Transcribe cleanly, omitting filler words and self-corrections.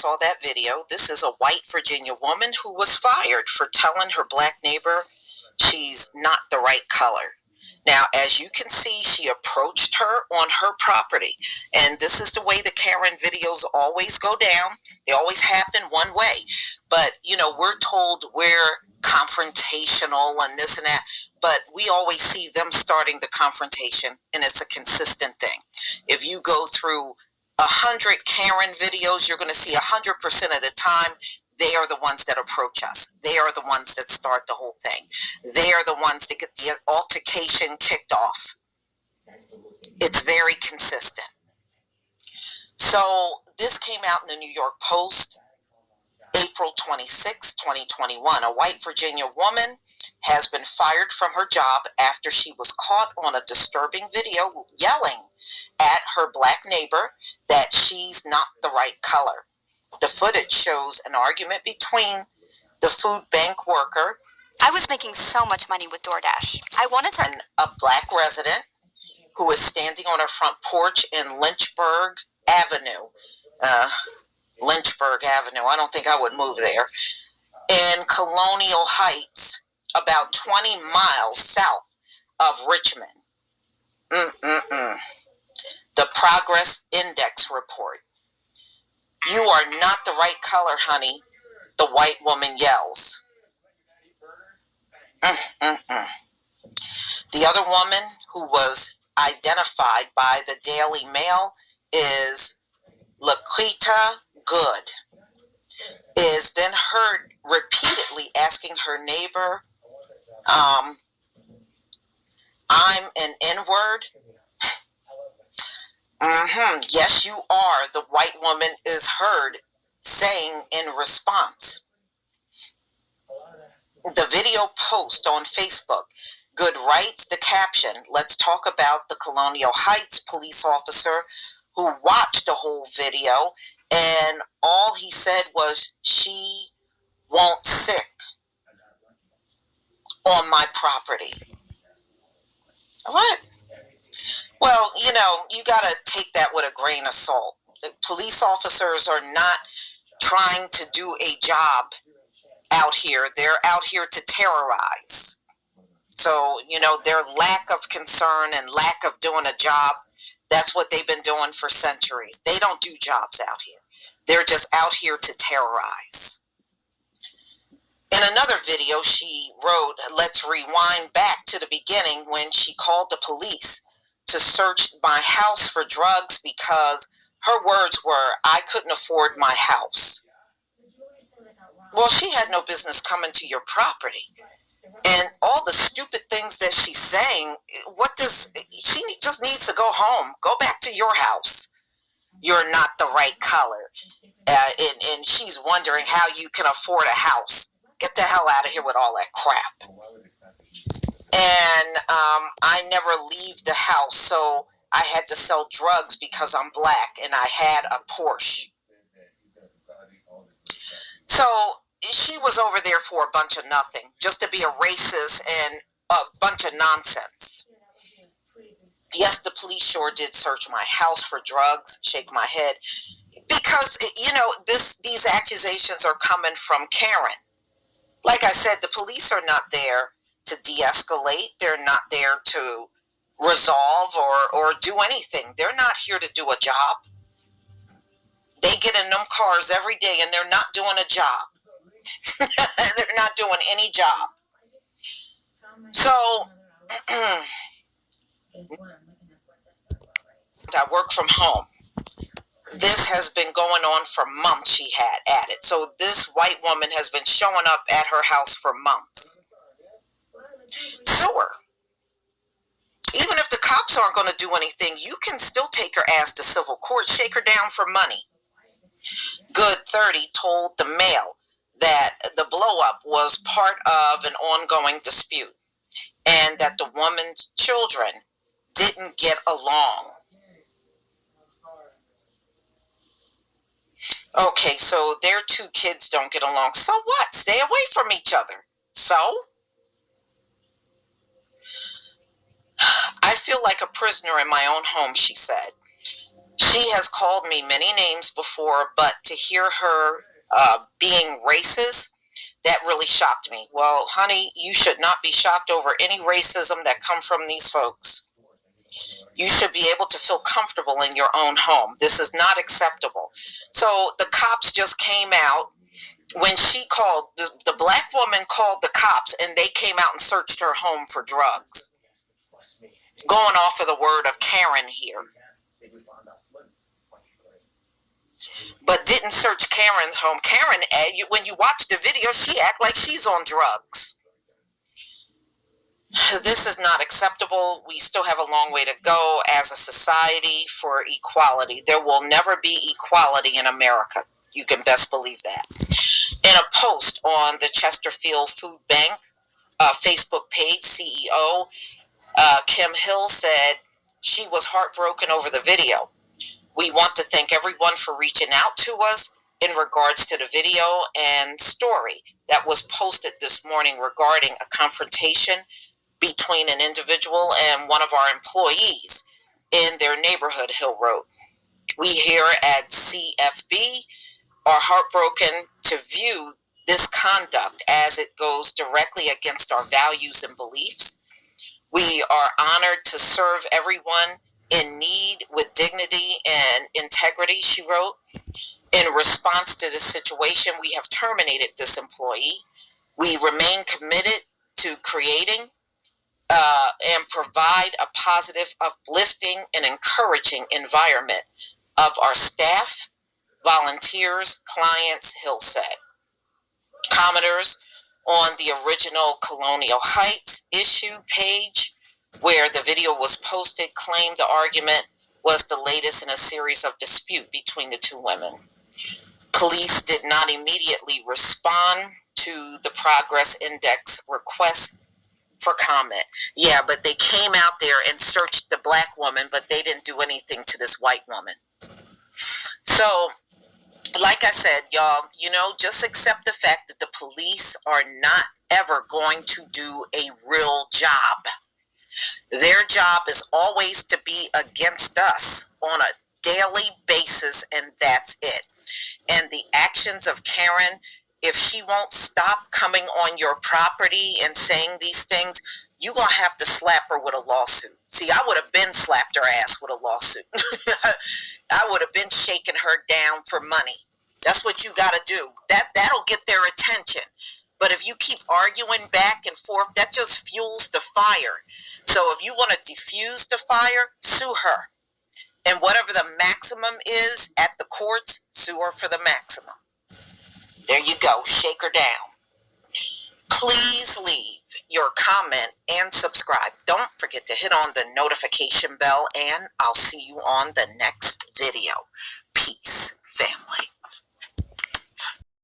saw that video. This is a white Virginia woman who was fired for telling her black neighbor she's not the right color. Now, as you can see, she approached her on her property. And this is the way the Karen videos always go down. They always happen one way. But, we're told we're confrontational and this and that. But we always see them starting the confrontation, and it's a consistent thing. If you go through 100 Karen videos, you're going to see 100% of the time, they are the ones that approach us. They are the ones that start the whole thing. They are the ones that get the altercation kicked off. It's very consistent. So this came out in the New York Post, April 26, 2021. A white Virginia woman has been fired from her job after she was caught on a disturbing video yelling at her black neighbor that she's not the right color. The footage shows an argument between the food bank worker. I was making so much money with DoorDash. I wanted to. And a black resident who is standing on her front porch in Lynchburg Avenue. Lynchburg Avenue. I don't think I would move there. In Colonial Heights, about 20 miles south of Richmond. The Progress Index report. You are not the right color, honey, the white woman yells. The other woman who was identified by the Daily Mail is Laquita Good, is then heard repeatedly asking her neighbor, I'm an N-word? Yes, you are, the white woman is heard saying in response. The video post on Facebook, Good writes the caption, let's talk about the Colonial Heights police officer who watched the whole video, and all he said was, she won't sick on my property. What? Well, you got to take that with a grain of salt. The police officers are not trying to do a job out here. They're out here to terrorize. So, their lack of concern and lack of doing a job, that's what they've been doing for centuries. They don't do jobs out here. They're just out here to terrorize. In another video, she wrote, let's rewind back to the beginning when she called the police to search my house for drugs because her words were, I couldn't afford my house. Well, she had no business coming to your property. And all the stupid things that she's saying, she just needs to go home. Go back to your house. You're not the right color. And she's wondering how you can afford a house. Get the hell out of here with all that crap. And I never leave the house, so I had to sell drugs because I'm black and I had a Porsche. So she was over there for a bunch of nothing, just to be a racist and a bunch of nonsense. Yes, the police sure did search my house for drugs, shake my head, because, these accusations are coming from Karen. Like I said, the police are not there to de-escalate. They're not there to resolve or do anything. They're not here to do a job. They get in them cars every day and they're not doing a job. They're not doing any job. So, I work from home. This has been going on for months, she had added. So this white woman has been showing up at her house for months. Sue her. Even if the cops aren't going to do anything, you can still take her ass to civil court, shake her down for money. Good 30 told the Mail that the blow-up was part of an ongoing dispute and that the woman's children didn't get along. Okay, so their two kids don't get along. So what? Stay away from each other. So? I feel like a prisoner in my own home, she said. She has called me many names before, but to hear her being racist, that really shocked me. Well, honey, you should not be shocked over any racism that come from these folks. You should be able to feel comfortable in your own home. This is not acceptable. So the cops just came out when she called, the black woman called the cops, and they came out and searched her home for drugs. Going off of the word of Karen here. But didn't search Karen's home. Karen, when you watch the video, she act like she's on drugs. This is not acceptable. We still have a long way to go as a society for equality. There will never be equality in America. You can best believe that. In a post on the Chesterfield Food Bank Facebook page, CEO Kim Hill said she was heartbroken over the video. We want to thank everyone for reaching out to us in regards to the video and story that was posted this morning regarding a confrontation between an individual and one of our employees in their neighborhood, Hill Road. We here at CFB are heartbroken to view this conduct as it goes directly against our values and beliefs. We are honored to serve everyone in need with dignity and integrity, she wrote. In response to this situation, we have terminated this employee. We remain committed to creating and provide a positive, uplifting, and encouraging environment of our staff, volunteers, clients, Hill said. Commenters on the original Colonial Heights issue page where the video was posted claimed the argument was the latest in a series of dispute between the two women. Police did not immediately respond to the Progress Index request for comment. Yeah, but they came out there and searched the black woman, but they didn't do anything to this white woman. So, like I said, y'all, just accept the fact that the police are not ever going to do a real job. Their job is always to be against us on a daily basis, and that's it. And the actions of Karen, if she won't stop coming on your property and saying these things, you're going to have to slap her with a lawsuit. See, I would have been slapped her ass with a lawsuit. I would have been shaking her down for money. That's what you got to do. That'll get their attention. But if you keep arguing back and forth, that just fuels the fire. So if you want to diffuse the fire, sue her. And whatever the maximum is at the courts, sue her for the maximum. There you go. Shake her down. Please leave your comment and subscribe. Don't forget to hit on the notification bell, and I'll see you on the next video. Peace, family.